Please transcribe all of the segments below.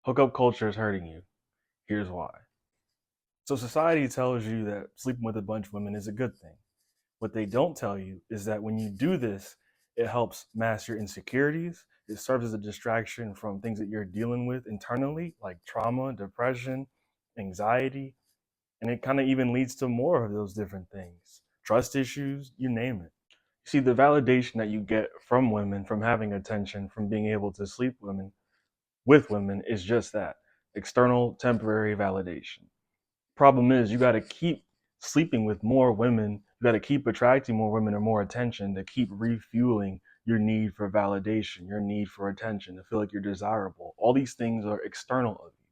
Hookup culture is hurting you. Here's why. So society tells you that sleeping with a bunch of women is a good thing. What they don't tell you is that when you do this, it helps mask your insecurities. It serves as a distraction from things that you're dealing with internally, like trauma, depression, anxiety, and it kind of even leads to more of those different things. Trust issues, you name it. See, the validation that you get from women, from having attention, from being able to sleep with women is just that external, temporary validation. Problem is, you got to keep sleeping with more women. You got to keep attracting more women or more attention to keep refueling your need for validation, your need for attention, to feel like you're desirable. All these things are external of you,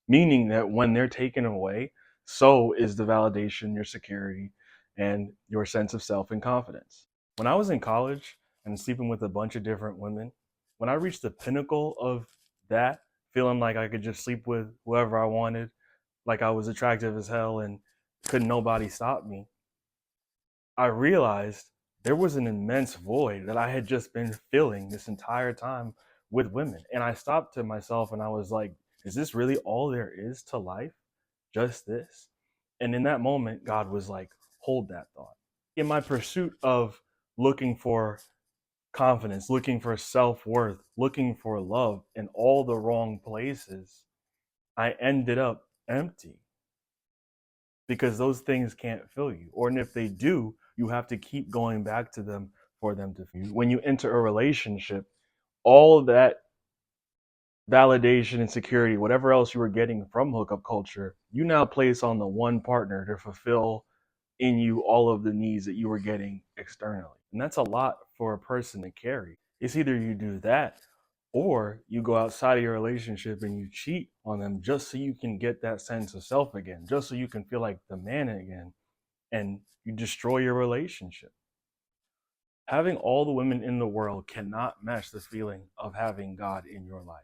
meaning that when they're taken away, so is the validation, your security, and your sense of self and confidence. When I was in college and sleeping with a bunch of different women, when I reached the pinnacle of that, feeling like I could just sleep with whoever I wanted, like I was attractive as hell and couldn't nobody stop me, I realized there was an immense void that I had just been filling this entire time with women. And I stopped to myself and I was like, is this really all there is to life? Just this? And in that moment, God was like, hold that thought. In my pursuit of looking for confidence, looking for self worth, looking for love in all the wrong places, I ended up empty because those things can't fill you. Or and if they do, you have to keep going back to them for them to fill you. When you enter a relationship, all of that validation and security, whatever else you were getting from hookup culture, you now place on the one partner to fulfill in you all of the needs that you were getting externally. And that's a lot for a person to carry. It's either you do that or you go outside of your relationship and you cheat on them just so you can get that sense of self again, just so you can feel like the man again, and you destroy your relationship. Having all the women in the world cannot match the feeling of having God in your life,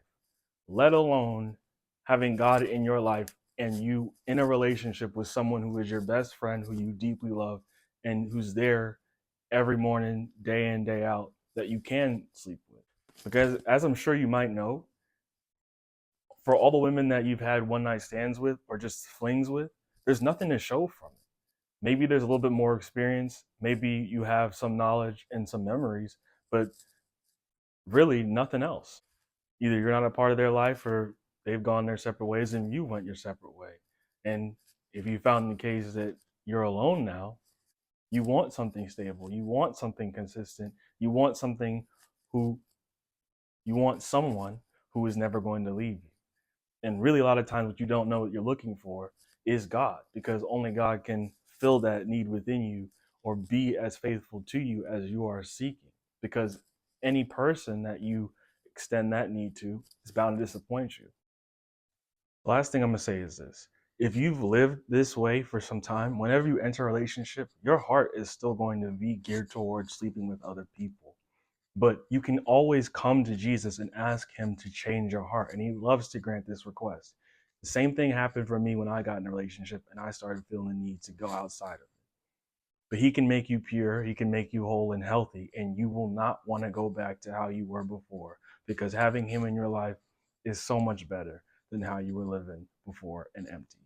let alone having God in your life and you in a relationship with someone who is your best friend, who you deeply love, and who's there every morning, day in, day out, that you can sleep with. Because as I'm sure you might know, for all the women that you've had one night stands with or just flings with, there's nothing to show from it. Maybe there's a little bit more experience. Maybe you have some knowledge and some memories, but really nothing else. Either you're not a part of their life or they've gone their separate ways and you went your separate way. And if you found in the case that you're alone now, you want something stable, you want something consistent, you want something who you want someone who is never going to leave you. And really, a lot of times, what you don't know what you're looking for is God, because only God can fill that need within you or be as faithful to you as you are seeking. Because any person that you extend that need to is bound to disappoint you. The last thing I'm going to say is this: if you've lived this way for some time, whenever you enter a relationship, your heart is still going to be geared towards sleeping with other people. But you can always come to Jesus and ask him to change your heart, and he loves to grant this request. The same thing happened for me when I got in a relationship and I started feeling the need to go outside of it. But he can make you pure, he can make you whole and healthy, and you will not want to go back to how you were before, because having him in your life is so much better than how you were living before and empty.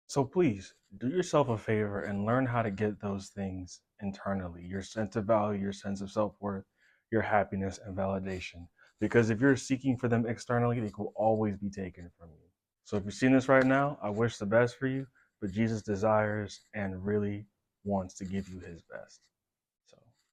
So please do yourself a favor and learn how to get those things internally, your sense of value, your sense of self worth, your happiness, and validation. Because if you're seeking for them externally, they will always be taken from you. So if you're seeing this right now, I wish the best for you, but Jesus desires and really wants to give you his best.